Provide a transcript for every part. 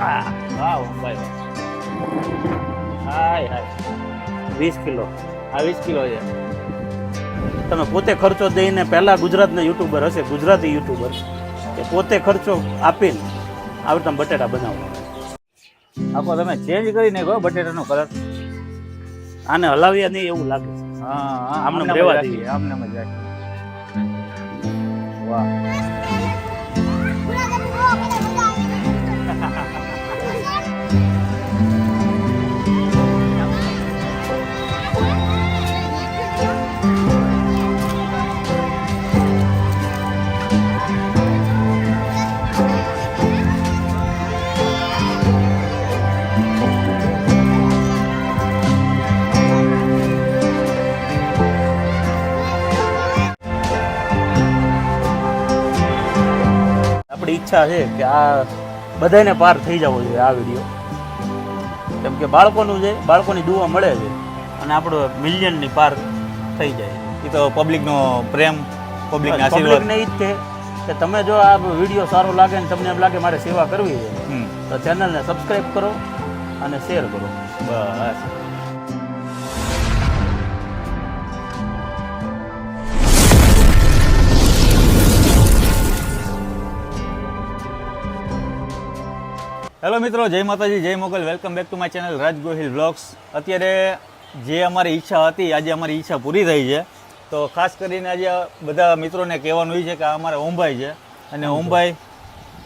વાહ ભાઈ હાય હાય 20 કિલો આ 20 કિલો છે. તમે પોતે ખર્ચો દઈને પહેલા ગુજરાતના યુટ્યુબર હશે, ગુજરાતી યુટ્યુબર કે પોતે ખર્ચો આપીને આવી તમે બટેટા બનાવો. આખો તમે ચેન્જ કરી નાખો બટેટાનો કલર. આને હલાવ્યા નહીં એવું લાગે છે. હા આમને રેવા દઈએ, આમને મજા વાહ. આપણી ઈચ્છા છે કે આ બધાને પાર થઈ જવો જોઈએ આ વિડીયો, કેમ કે બાળકોનું છે, બાળકોની દુઆ મળે છે અને આપણો મિલિયનની પાર થઈ જાય. એ તો પબ્લિકનો પ્રેમ, પબ્લિકના આશીર્વાદ ને ઈ જ છે કે તમે જો આ વિડીયો સારો લાગે ને તમને એમ લાગે મારે સેવા કરવી છે તો ચેનલને સબસ્ક્રાઈબ કરો અને શેર કરો. બસ. હેલો મિત્રો, જય માતાજી, જય Mogal. Welcome back to my channel Raj Gohil vlogs. અત્યારે જે અમારી ઈચ્છા હતી, આજે અમારી ઈચ્છા પૂરી થઈ છે. તો ખાસ કરીને આજે બધા મિત્રોને કહેવાનું એ છે કે આ અમારા ઓમભાઈ છે અને ઓમભાઈ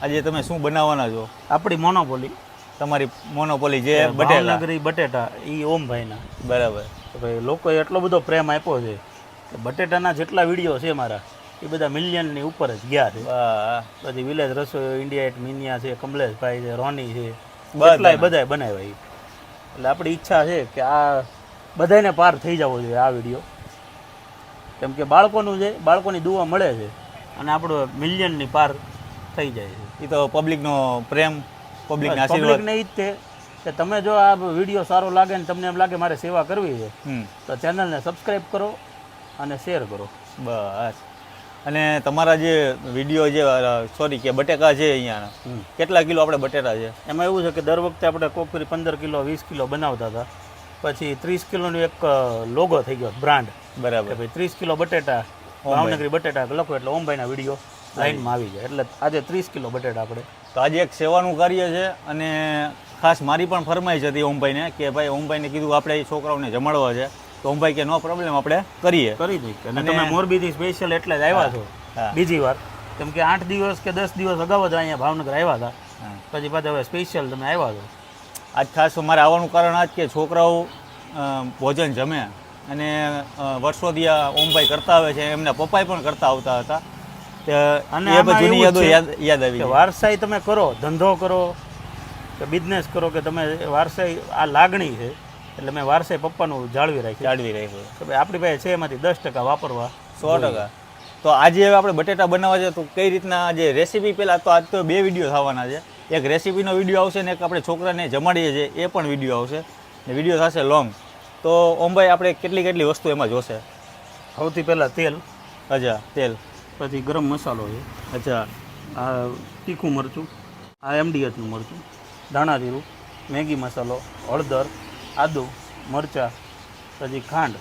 આજે તમે શું બનાવવાના છો? આપણી મોનોપોલી, તમારી મોનોપોલી જે બટેટા બટેટા એ ઓમભાઈના. બરાબર. તો ભાઈ લોકોએ એટલો બધો પ્રેમ આપ્યો છે કે બટેટાના જેટલા વિડીયો છે મારા એ બધા મિલિયનની ઉપર જ ગયા છે. પછી વિલેજ રસોઈ, ઇન્ડિયા એટ મિનિયા છે, કમલેશભાઈ છે, રોની છે, બધાય બનાવ્યા. એટલે આપણી ઈચ્છા છે કે આ બધાને પાર થઈ જવો જોઈએ આ વિડીયો, કેમ કે બાળકોનું છે, બાળકોની દુઆ મળે છે અને આપણો મિલિયનની પાર થઈ જાય છે. એ તો પબ્લિકનો પ્રેમ, પબ્લિકના આશીર્વાદ ને ઈ જ છે કે તમે જો આ વિડીયો સારો લાગે ને તમને એમ લાગે મારે સેવા કરવી છે તો ચેનલને સબસ્ક્રાઈબ કરો અને શેર કરો. બસ. અને તમારા જે વિડીયો જે સોરી કે બટેકા છે અહીંયાના, કેટલા કિલો આપણે બટેટા છે? એમાં એવું છે કે દર વખતે આપણે કોકરી 15 કિલો 20 કિલો બનાવતા હતા, પછી 30 કિલોનું એક લોગો થઈ ગયો, બ્રાન્ડ. બરાબર. ભાઈ 30 કિલો બટેટા, ભાવનગરી બટેટા લખો એટલે ઓમભાઈના વિડીયો લાઈનમાં આવી જાય. એટલે આજે 30 કિલો બટેટા આપણે. તો આજે એક સેવાનું કાર્ય છે અને ખાસ મારી પણ ફરમાઈશ હતી ઓમભાઈને કે ભાઈ ઓમભાઈને કીધું આપણે એ છોકરાઓને જમાડવા છે. તો ઓમભાઈ કે નો પ્રોબ્લેમ, આપણે કરી દઈએ. અને તમે મોરબીથી સ્પેશિયલ એટલે જ આવ્યા છો બીજી વાર, કેમ કે 8 દિવસ કે 10 દિવસ અગાઉ જ અહીંયા ભાવનગર આવ્યા હતા, પછી પાછા હવે સ્પેશિયલ તમે આવ્યા છો. આજ ખાસ મારે આવવાનું કારણ આજ કે છોકરાઓ ભોજન જમે અને વર્ષોથી આ ઓમભાઈ કરતા આવે છે, એમના પપ્પાએ પણ કરતા આવતા હતા અને એ જૂની યાદો યાદ આવી. વારસાઈ તમે કરો, ધંધો કરો કે બિઝનેસ કરો કે તમે વારસાઈ આ લાગણી છે એટલે મેં વારસાઈ પપ્પાનું જાળવી રાખ્યું કે ભાઈ આપણી પાસે છે એમાંથી 10% વાપરવા. 100%. તો આજે હવે આપણે બટેટા બનાવવા છે તો કઈ રીતના જે રેસીપી, પહેલાં તો આજ તો 2 વિડીયો થવાના છે. એક રેસીપીનો વિડીયો આવશે ને એક આપણે છોકરાને જમાડીએ છીએ એ પણ વિડીયો આવશે ને વિડીયો થશે લોંગ. તો ઓમભાઈ આપણે કેટલી વસ્તુ એમાં જોશે? સૌથી પહેલાં તેલ. અચ્છા, તેલ. પછી ગરમ મસાલો છે. અચ્છા. આ તીખું મરચું, આ MDHનું મરચું, ધાણા જીરું, મેગી મસાલો, હળદર, આદુ, મરચાં, પછી ખાંડ,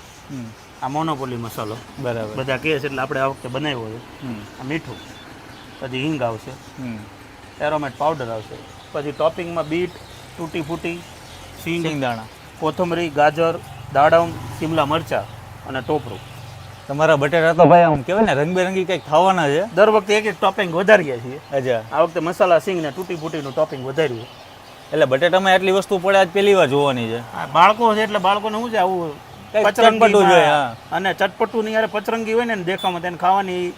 આ મોનોપોલી મસાલો. બરાબર. બધા કહે છે એટલે આપણે આ વખતે બનાવ્યો છે. આ મીઠું, પછી હિંગ આવશે, એરોમેટ પાવડર આવશે, પછી ટોપિંગમાં બીટ, તૂટી ફૂટી, સિંગદાણા, કોથમરી, ગાજર, દાડમ, શિમલા મરચાં અને ટોપરું. તમારા બટેટા તો ભાઈ આમ કહેવાય ને રંગબેરંગી કંઈક ખાવાના છે. દર વખતે એક ટોપિંગ વધારીએ છીએ. અચ્છા. આ વખતે મસાલા સિંગ ને તૂટી ફૂટીનું ટોપિંગ વધાર્યું. એટલે બટેટામાં એટલી વસ્તુ પડે આજ પહેલી વાર જોવાની છે. બાળકો છે એટલે બાળકોને શું છે આવું ચટપટું જોઈએ. અને ચટપટું ની યાર પચરંગી હોય ને દેખામાં તેને ખાવાની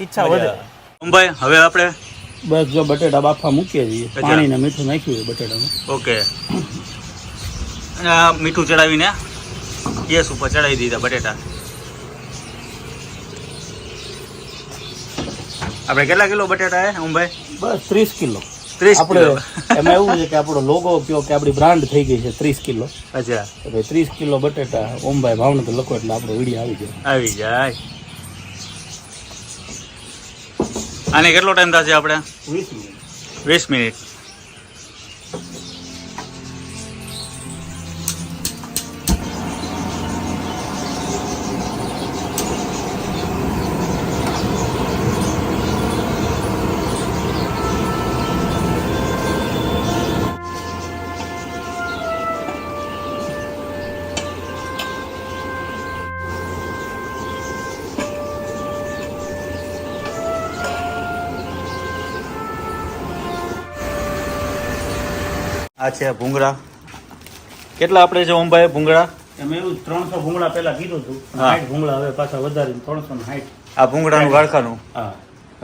ઈચ્છા વધે. ભાઈ હવે આપણે બસ જો બટેટા બાફા મૂકીએ છીએ, પાણી ને મીઠું નાખ્યું છે બટેટામાં. ઓકે. મીઠું ચડાવીને ગેસ ઉપર ચડાવી દીધા બટેટા. આપણે કેટલા કિલો બટેટા હે ઓમભાઈ? બસ 30 કિલો. 30 કિલો. એમાં એવું છે કે આપણો લોગો કયો કે આપણી બ્રાન્ડ થઈ ગઈ છે 30 કિલો. અચ્છા. તો 30 કિલો બટેટા ઓમભાઈ ભાવનગર લખો એટલે આપણો વિડીયો આવી જાય. આને કેટલો ટાઈમ થશે આપણે? 20 મિનિટ. 20 મિનિટ. આ છે ભૂંગળા. કેટલા આપણે છે ઓમભાઈ ભૂંગળા? એમાં એવું 300 ભૂંગળા પહેલા કીધું હતું, હા. 60 ભૂંગળા હવે પાછા વધારીને 360. આ ભૂંગળાનું કારખાનું. હા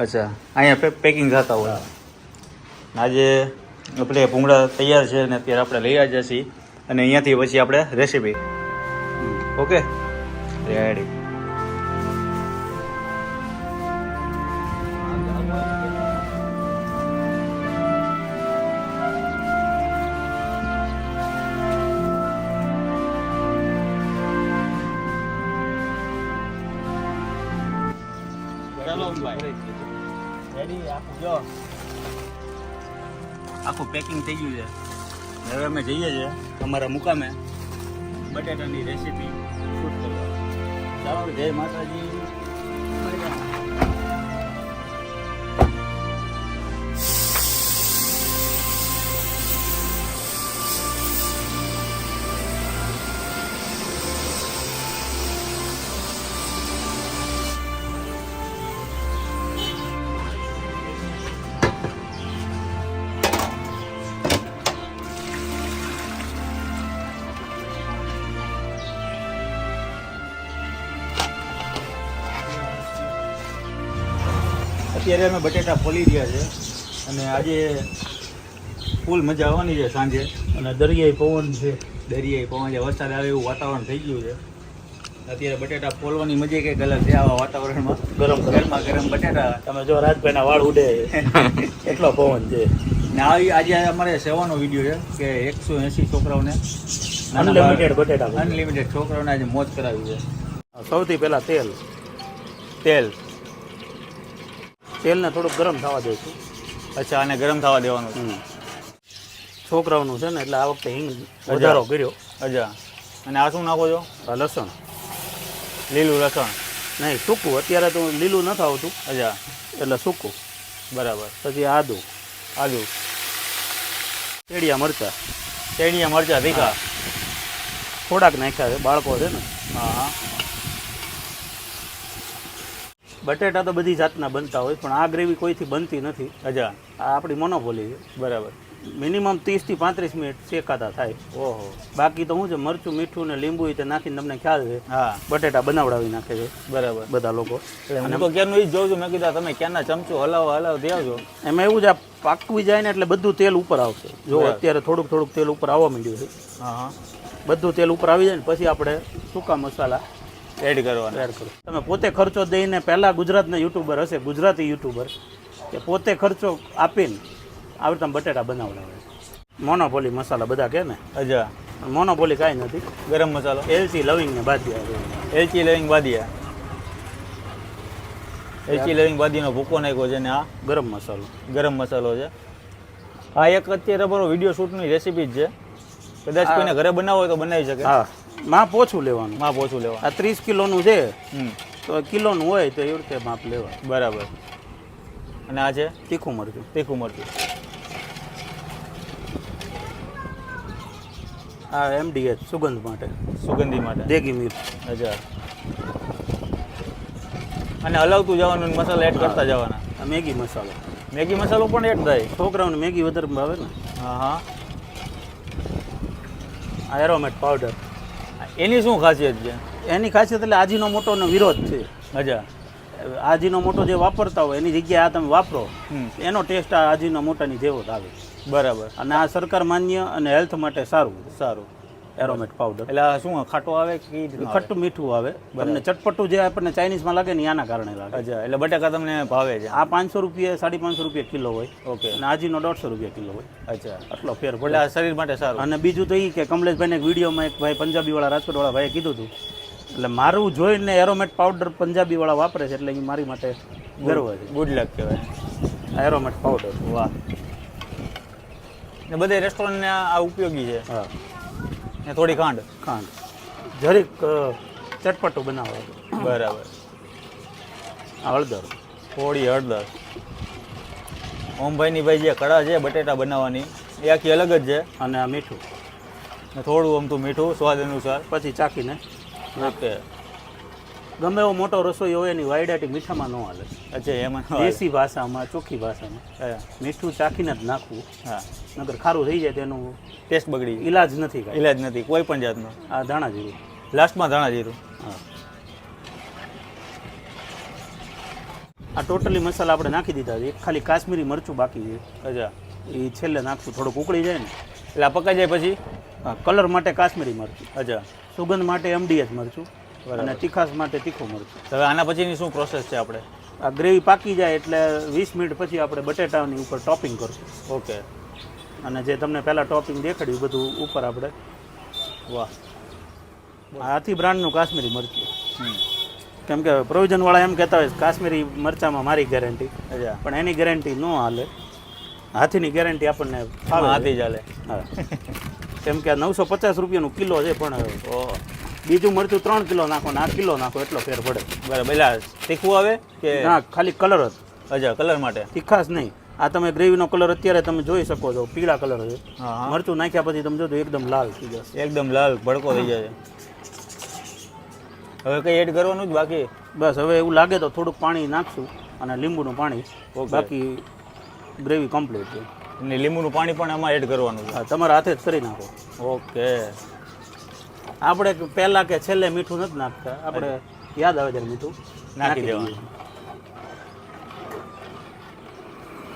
અચ્છા, અહીંયા પેકિંગ થતા હોય. આજે આપણે ભૂંગળા તૈયાર છે અને અત્યારે આપણે લઈ આવ્યા છીએ અને અહીંયાથી પછી આપણે રેસીપી. Okay, ready. આખું પેકિંગ થઈ ગયું છે. હવે અમે જઈએ છીએ અમારા મુકામે બટેટાની રેસીપી શૂટ કરવા. ચાલો, જય માતાજી. અત્યારે અમે બટેટા ફોલી રહ્યા છે અને આજે ફૂલ મજા આવવાની છે સાંજે. અને દરિયાઈ પવન છે, દરિયાઈ પવન છે, વરસાદ આવે એવું વાતાવરણ થઈ ગયું છે. અત્યારે બટેટા ફોલવાની મજા કંઈક અલગ છે આવા વાતાવરણમાં. ગરમા ગરમ બટેટા. તમે જો રાજભાઈના વાળ ઉડે એટલો પવન છે. ને આજે અમારે સેવાનો વિડીયો છે કે 180 છોકરાઓને અનલિમિટેડ બટેટા, અનલિમિટેડ છોકરાઓને આજે મોજ કરાવી છે. સૌથી પહેલા તેલને થોડુંક ગરમ થવા દઈશું. અચ્છા, આને ગરમ થવા દેવાનું છે. છોકરાઓનું છે ને એટલે આ વખતે હિંગ વધારો કર્યો. અચ્છા, અને આ શું નાખો છો? આ લસણ, લીલું લસણ નહીં સૂકું. અત્યારે તો લીલું નથી આવતું. અચ્છા, એટલે સૂકું. બરાબર. પછી આદુ, શેડિયા મરચાં, શેરડીયા મરચાં તીખા થોડાક નાખ્યા છે, બાળકો છે ને. હા હા. બટેટા તો બધી જાતના બનતા હોય પણ આ ગ્રેવી કોઈથી બનતી નથી. અચ્છા, આ આપણી મોનોપોલી છે. બરાબર. મિનિમમ 30 થી 35 મિનિટ શેકાતા થાય. ઓહો. બાકી તો શું છે, મરચું, મીઠું ને લીંબુ તે નાખીને તમને ખ્યાલ છે હા, બટેટા બનાવડાવી નાખે છે બરાબર. બધા લોકો. હું તો ક્યારનું એ જ જોઉં છું. મેં કીધું તમે ક્યારના ચમચો હલાવો દેવ છો. એમાં એવું છે, આ પાકવી જાય ને એટલે બધું તેલ ઉપર આવશે. જો બરાબર. અત્યારે થોડુંક તેલ ઉપર આવવા માંડ્યું છે. હા હા, બધું તેલ ઉપર આવી જાય ને પછી આપણે સૂકા મસાલા એડ કરવાના. તૈયાર કરો. તમે પોતે ખર્ચો દઈને, પહેલાં ગુજરાતના યુટ્યુબર હશે, ગુજરાતી યુટ્યુબર, કે પોતે ખર્ચો આપીને આવી રીતે બટેટા બનાવડાવે. મોનોપોલી મસાલા બધા કહે ને. અચ્છા, મોનોપોલી કાંઈ નથી. ગરમ મસાલો એલચી, લવિંગ ને બાદિયા. એલચી લવિંગ બાદિયા. એલચી લવિંગ બાદિયાનો ભૂકો નાખ્યો છે ને આ ગરમ મસાલો, ગરમ મસાલો છે. આ એક અત્યારે અમારો વિડીયો શૂટની રેસીપી જ છે. કદાચ કોઈને ઘરે બનાવવો હોય તો બનાવી શકે. હા, માપ ઓછું લેવાનું. માપ ઓછું લેવાનું. આ 30 કિલોનું છે તો કિલોનું હોય તો એવી રીતે માપ લેવા. બરાબર. અને આ છે તીખું મરચું, તીખું મરચું. આ MDH સુગંધ માટે, સુગંધી માટે. દેગી મિર્ચ. અચ્છા, અને હલાવતું જવાનું અને મસાલા એડ કરતા જવાના. આ મેગી મસાલો, મેગી મસાલો પણ એડ થાય. છોકરાઓને મેગી વધારે ભાવે ને. હા હા. આ એરોમેટ પાવડર, એની શું ખાસિયત છે? એની ખાસિયત એટલે આજીનો મોટોનો વિરોધ છે. અચ્છા, આજીનો મોટો જે વાપરતા હોય એની જગ્યાએ આ તમે વાપરો, હમ, એનો ટેસ્ટ આ આજીનો મોટાની જેવો જ આવે. બરાબર. અને આ સરકાર માન્ય અને હેલ્થ માટે સારું. સારું. એરોમેટ પાવડર એટલે આ શું ખાટો આવે કે કઈ રીતનું આવે? ખટ્ટું મીઠું આવે. તમને ચટપટું જે આપણને ચાઇનીઝમાં લાગે ને આના કારણે લાગે. અચ્છા, એટલે બટાકા તમને ભાવે છે. આ 500 રૂપિયા, 550 રૂપિયા કિલો હોય. ઓકે. અને આજીનો 150 રૂપિયા કિલો હોય. અચ્છા, આટલો ફેર એટલે પડે. આ શરીર માટે સારું. અને બીજું તો એ કે કમલેશભાઈને એક વિડીયોમાં એક ભાઈ પંજાબીવાળા, રાજકોટવાળા ભાઈએ કીધું હતું, એટલે મારું જોઈને એરોમેટ પાવડર પંજાબીવાળા વાપરે છે એટલે એ મારી માટે ગર્વ છે. ગુડ લક કહેવાય. એરોમેટ પાવડર. વાહ. ને બધે રેસ્ટોરન્ટને આ ઉપયોગી છે. હા, ને થોડી ખાંડ. ખાંડ જરીક ચટપટું બનાવો. બરાબર. આ હળદર, થોડી હળદર. ઓમભાઈની ભાઈ જે કળા છે બટેટા બનાવવાની એ આખી અલગ જ છે. અને આ મીઠું ને થોડું અમથું મીઠું સ્વાદ અનુસાર. પછી ચાખીને. ઓકે. ગમે એવો મોટો રસોઈ હોય એની વાયડાટી મીઠામાં ન હાલે. અચ્છા એમાં દેશી ભાષામાં, ચોખ્ખી ભાષામાં મીઠું ચાખીને જ નાખવું. હા, નકર ખારું થઈ જાય તેનું ટેસ્ટ બગડી જાય. ઈલાજ નથી કાંઈ. ઈલાજ નથી કોઈ પણ જાતનો. આ ધાણા જીરું. લાસ્ટમાં ધાણા જીરું. હા, આ ટોટલી મસાલા આપણે નાખી દીધા છે. એક ખાલી કાશ્મીરી મરચું બાકી છે. અચ્છા, એ છેલ્લે નાખશું, થોડુંક ઉકળી જાય ને. એટલે આ પકાઈ જાય પછી. હા, કલર માટે કાશ્મીરી મરચું, અચ્છા, સુગંધ માટે MDH મરચું અને તીખાસ માટે તીખું મરચું. હવે આના પછીની શું પ્રોસેસ છે આપણે? આ ગ્રેવી પાકી જાય એટલે 20 મિનિટ પછી આપણે બટેટાની ઉપર ટોપિંગ કરશું. ઓકે. અને જે તમને પહેલાં ટોપિંગ દેખાડ્યું બધું ઉપર આપણે. વાહ, હાથી બ્રાન્ડનું કાશ્મીરી મરચું. કેમ કે પ્રોવિઝનવાળા એમ કહેતા હોય કાશ્મીરી મરચામાં મારી ગેરંટી, અચ્છા, પણ એની ગેરંટી ન હાલે. હાથીની ગેરંટી આપણને ફાવે. હાથી ચાલે. હા, કેમ કે 950 રૂપિયાનું કિલો છે, પણ ઓહ, બીજું મરચું 3 કિલો નાખો ને આ કિલો નાખો એટલો ફેર પડે. બરાબર. એટલે તીખું આવે કે ના, ખાલી કલર જ, અચ્છા, કલર માટે. તીખાસ નહીં. આ તમે ગ્રેવીનો કલર અત્યારે તમે જોઈ શકો છો, પીળા કલર છે. હા, હા, મરચું નાખ્યા પછી તમે જોજો એકદમ લાલ થઈ જશે. એકદમ લાલ ભડકો થઈ જાય. હવે કંઈ એડ કરવાનું જ બાકી? બસ હવે એવું લાગે તો થોડુંક પાણી નાખશું અને લીંબુનું પાણી. ઓકે. બાકી ગ્રેવી કમ્પ્લીટ છે. અને લીંબુનું પાણી પણ આમાં એડ કરવાનું છે? હા, તમારા હાથે જ કરી નાખો. ઓકે. આપણે પહેલાં કે છેલ્લે મીઠું નથી નાખતા, આપણે યાદ આવે ત્યારે મીઠું નાખી દેવાનું.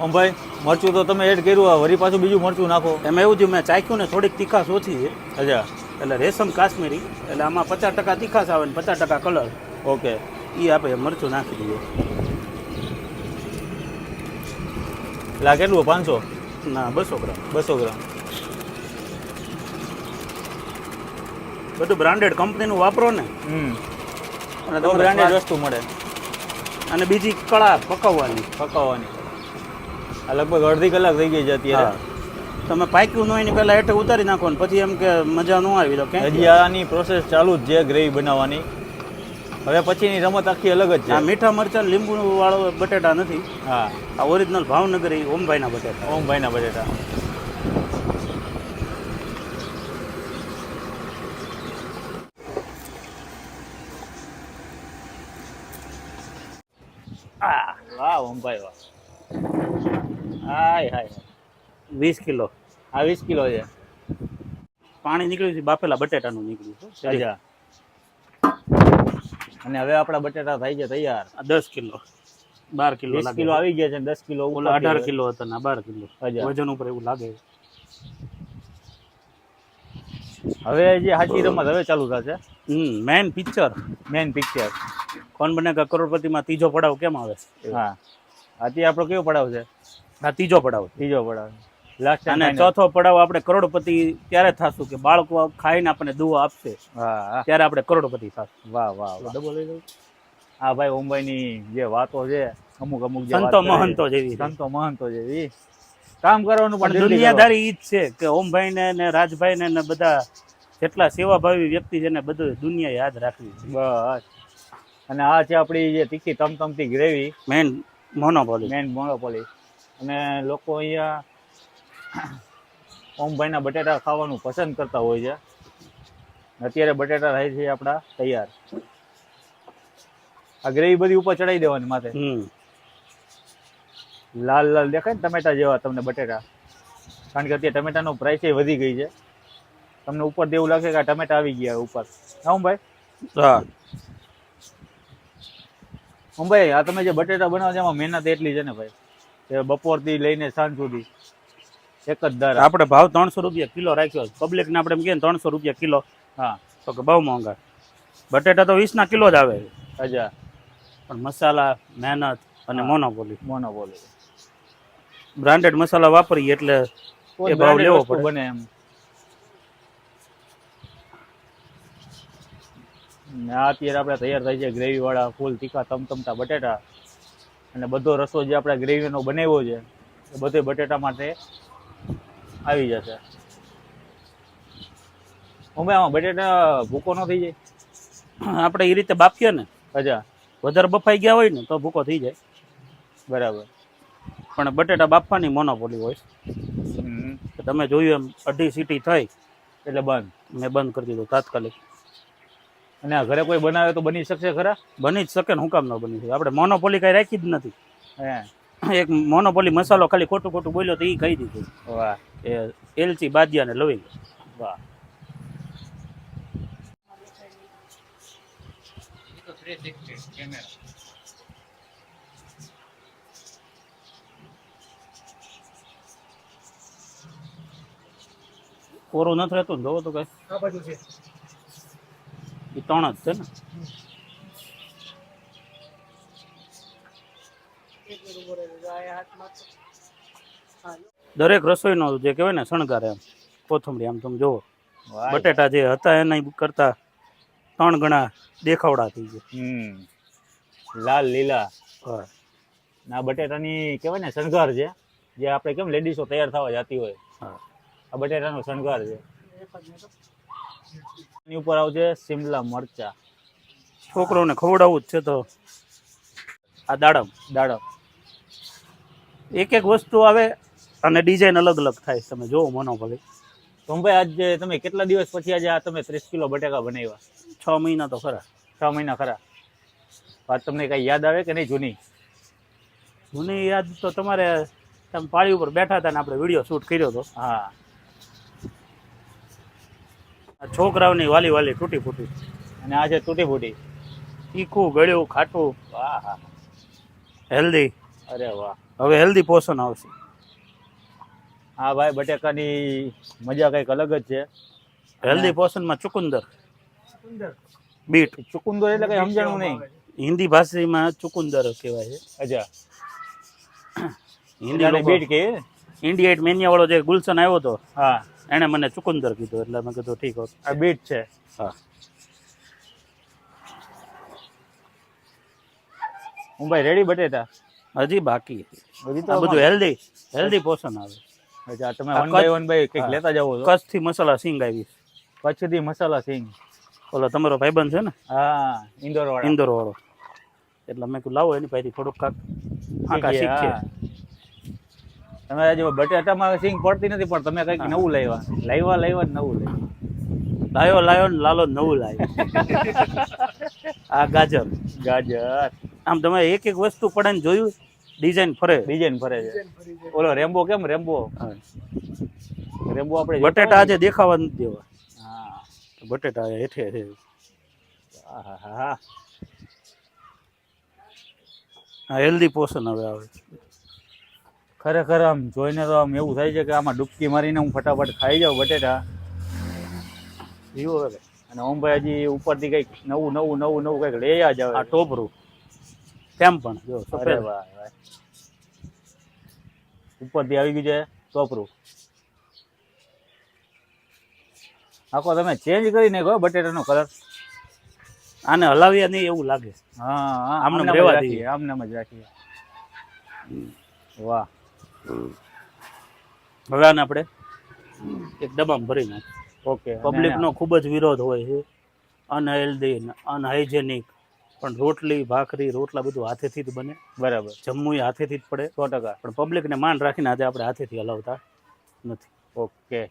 ઓમ ભાઈ, મરચું તો તમે એડ કર્યું, વળી પાછું બીજું મરચું નાખો. એમાં એવું થયું, મેં ચાખ્યું ને થોડીક તીખાશ ઓછી છે. અચ્છા, એટલે રેશમ કાશ્મીરી, એટલે આમાં 50% તીખાશ આવે ને 50% કલર. ઓકે. એ આપણે મરચું નાખી દઈએ. એટલે આ કેટલું? 500? ના, 200 ગ્રામ. 200 ગ્રામ. બધું બ્રાન્ડેડ કંપનીનું વાપરો ને અને તો બ્રાન્ડેડ વસ્તુ મળે. અને બીજી કળા પકાવવાની. પકાવવાની આ લગભગ અડધી કલાક થઈ ગઈ છે અત્યારે. હા, તમે પાક્યું ન હોય એની પહેલાં હેઠે ઉતારી નાખો ને પછી એમ કે મજા ન આવી તો ક્યાં. હજી આની પ્રોસેસ ચાલુ જ છે ગ્રેવી બનાવવાની. હવે પછીની રમત આખી અલગ જ છે. આ મીઠા મરચાં લીંબુ વાળો બટેટા નથી. હા, આ ઓરિજિનલ ભાવનગરી ઓમભાઈના બટેટા. ઓમભાઈના બટેટા. વાહ ઓમભાઈ વાહ. હાય હાય. 20 કિલો. આ 20 કિલો છે. પાણી નીકળ્યું છે, બાફેલા બટેટાનું નીકળ્યું છે. અચ્છા. અને હવે આપણા બટેટા થઈ ગયા તૈયાર. આ 10 કિલો, 12 કિલો 20 કિલો આવી ગયા છે, 10 કિલો ઉપર. ઓલા 18 કિલો હતા ને 12 કિલો. અચ્છા. વજન ઉપર એવું લાગે. હવે જે સાચી રમત હવે ચાલુ થશે. Main picture. Main picture. કોણ બનેગા કરોડપતિમાં ત્રીજો પડાવ કેમ આવે? હા, અત્યારે આપણો કેવો પડાવ છે? આ ત્રીજો પડાવ. ત્રીજો પડાવ. લાસ્ટ અને ચોથો પડાવ આપણે કરોડપતિ ત્યારે થશું કે બાળકો ખાઈને આપણને દુઆ આપશે. હા, ત્યારે આપણે કરોડપતિ થશું. વાહ વાહ વાહ. ડબલ લઈ લઉં. હા ભાઈ, ઓમભાઈની જે વાતો છે, અમુક અમુક જે સંતો મહંતો જેવી. સંતો મહંતો જેવી કામ કરવાનું પણ દુનિયાદારી ઈ જ છે કે ઓમભાઈને ને રાજભાઈને ને બધા જેટલા સેવાભાવી વ્યક્તિ છે ને બધું દુનિયા યાદ રાખવી છે. બસ. અને આ છે આપણી જે તીખી તમતમતી gravy. Main monopoly. Main monopoly. અને લોકો અહીંયા ઓમભાઈના બટેટા ખાવાનું પસંદ કરતા હોય છે. અત્યારે બટેટા થાય છે આપણા તૈયાર. આ ગ્રેવી બધી ઉપર ચડાવી દેવાની માથે. લાલ લાલ દેખાય ને ટમેટા જેવા તમને બટેટા. કારણ કે અત્યારે ટમેટાનો પ્રાઇસ વધી ગઈ છે. તમને ઉપર દેવું લાગે કે આ ટમેટા આવી ગયા ઉપર. હા ભાઈ. હા ભાઈ, આ તમે જે બટેટા બનાવો છો એમાં મહેનત એટલી છે ને ભાઈ, કે બપોરથી લઈને સાંજ સુધી એક જ દર. આપણે ભાવ 300 રૂપિયા કિલો રાખ્યો. પબ્લિકને આપણે એમ કહીએ 300 રૂપિયા કિલો. હા, તો કે બહુ મોંઘા. બટેટા તો 20 ના કિલો જ આવે. અચ્છા. પણ મસાલા, મહેનત અને મોનોપોલી. મોનોપોલી. બ્રાન્ડેડ મસાલા વાપરીએ એટલે એ ભાવ લેવો પડે. બને એમ. આ અત્યારે આપણે તૈયાર થાય છે ગ્રેવી વાળા ફૂલ તીખા તમતમતા બટેટા. અને બધો રસો જે આપણે ગ્રેવીનો બનાવ્યો છે એ બધો બટેટા માટે આવી જશે. આમાં બટેટા ભૂકો ન થઈ જાય? આપણે એ રીતે બાફીએ ને. અચ્છા. વધારે બફાઈ ગયા હોય ને તો ભૂકો થઈ જાય. બરાબર. પણ બટેટા બાફવાની મોનોપોલી હોય. તમે જોયું એમ 2.5 સીટી થઈ એટલે બંધ. મેં બંધ કરી દીધું તાત્કાલિક. અને આ ઘરે કોઈ બનાવે તો બની શકશે ખરા? બની જ શકે ને, હું કામ ન બની શકે? આપણે મોનોપોલી કાંઈ રાખી જ નથી. હે એક મોનોપોલી મસાલો ખાલી ખોટું ખોટું બોલ્યો તો એ કહી દીધું વાહ કે એલચી બાદિયા ને લવિંગ. વાહ. કોરું નથી રહેતું ને, જોવો તો કઈ એ 3 જ છે ને. દરેક રસોઈનો જે કહેવાય ને શણગાર એમ કોથમરી, આમ તમે જોવો વાહ. બટેટા જે હતા એના કરતા 3 ગણા દેખાવડા થઈ ગયા. લાલ લીલા હા. ના બટેટાની કહેવાય ને શણગાર છે, જે આપણે કેમ લેડીઝો તૈયાર થવા જતી હોય, હા. આ બટેટાનો શણગાર છે. એની ઉપર આવશે શિમલા મરચા, છોકરોને ખવડાવવું જ છે તો આ દાડમ. દાડમ. એક એક વસ્તુ આવે અને ડિઝાઇન અલગ અલગ થાય. તમે જોવો મોનોપોલી. તો ભાઈ આજે તમે કેટલા દિવસ પછી આજે આ તમે 30 કિલો બટેકા બનાવ્યા? 6 મહિના તો ખરા. 6 મહિના ખરા. વાત તમને કઈ યાદ આવે કે નહીં જૂની? જૂની યાદ તો તમારે, તમે પાળી ઉપર બેઠા હતા ને આપણે વિડીયો શૂટ કર્યો હતો. હા. આ છોકરાઓની વાલી વાલી તૂટી ફૂટી, અને આ છે તૂટી ફૂટી. તીખું ગળ્યું ખાટું વાહ હા. હેલ્ધી. અરે વાહ. હવે હેલ્ધી પોષણ આવશે. હા ભાઈ, બટેકાની મજા કંઈક અલગ જ છે. Healthy પોષણમાં ચુકુંદર, bit. ચુકુંદર એટલે કઈ સમજાણું નહીં. હિન્દી ભાષામાં ચુકુંદર કહેવાય છે. અચ્છા. હિન્દી લોકો બીટ કે? ઇન્ડિયા મેનિયા વાળો જે ગુલશન આવ્યો હતો, હા. એણે મને ચુકુંદર કીધું એટલે મેં કીધું ઠીક હોત. આ બીટ છે. હા. હું ભાઈ રેડી બટેટા હજી બાકી. હજી આ બધું હેલ્ધી પોષણ આવે. અચ્છા, તમે વન બાય વન બાય કંઈક લેતા જાવ છો. કચ્છથી મસાલા સિંગ આવી. કચ્છથી મસાલા સિંગ. ઓલો તમારો ભાઈબંધ છે ને, હા, ઇન્દોર વાળા. ઇન્દોર વાળો, એટલે મેં કીધું લાવો એની પાસેથી થોડુંક કાક આકા શીખીએ. તમે આજે બટેટામાં સિંગ પડતી નથી, પણ તમે કંઈક નવું લાવ્યા જ નવું લાયો ને લાલો નવું લાવ્યો. આ ગાજર. આમ તમે એક એક વસ્તુ પડે ને જોયું, ડિઝાઇન ફરે છે. ઓલો રેમ્બો કેમ રેમ્બો આપણે બટેટા આજે દેખાવા નથી દેવા. હા, બટેટા હેઠે છે. હા. હેલ્ધી પોષણ હવે આવે. ખરેખર આમ જોઈને તો આમ એવું થાય છે કે આમાં ડૂબકી મારીને હું ફટાફટ ખાઈ જાઉં બટેટા. એવું હવે. અને ઓમભાઈ હજી ઉપરથી કંઈક નવું કંઈક લઈ જ આવે. આ ટોપરું કેમ પણ જો અરે વાહ. ઉપરથી આવી ગયું છે ટોપરું. આખો તમે ચેન્જ કરી નાખો બટેટાનો કલર. આને હલાવ્યા નહીં એવું લાગે. હા, આમને રહેવા દઈએ. આમને જ રાખીએ. વાહ. હવે આને આપણે એક ડબ્બામાં ભરી નાખીએ. ઓકે. પબ્લિકનો ખૂબ જ વિરોધ હોય છે, અનહેલ્ધી, અનહાઇજેનિક. પણ રોટલી ભાખરી રોટલા બધું હાથેથી જ બને. બરાબર. જમવું હાથેથી જ પડે 100%. પણ પબ્લિકને માન રાખીને આજે આપણે હાથેથી હલાવતા નથી. ઓકે.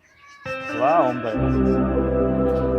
વાહ ઓમભાઈ.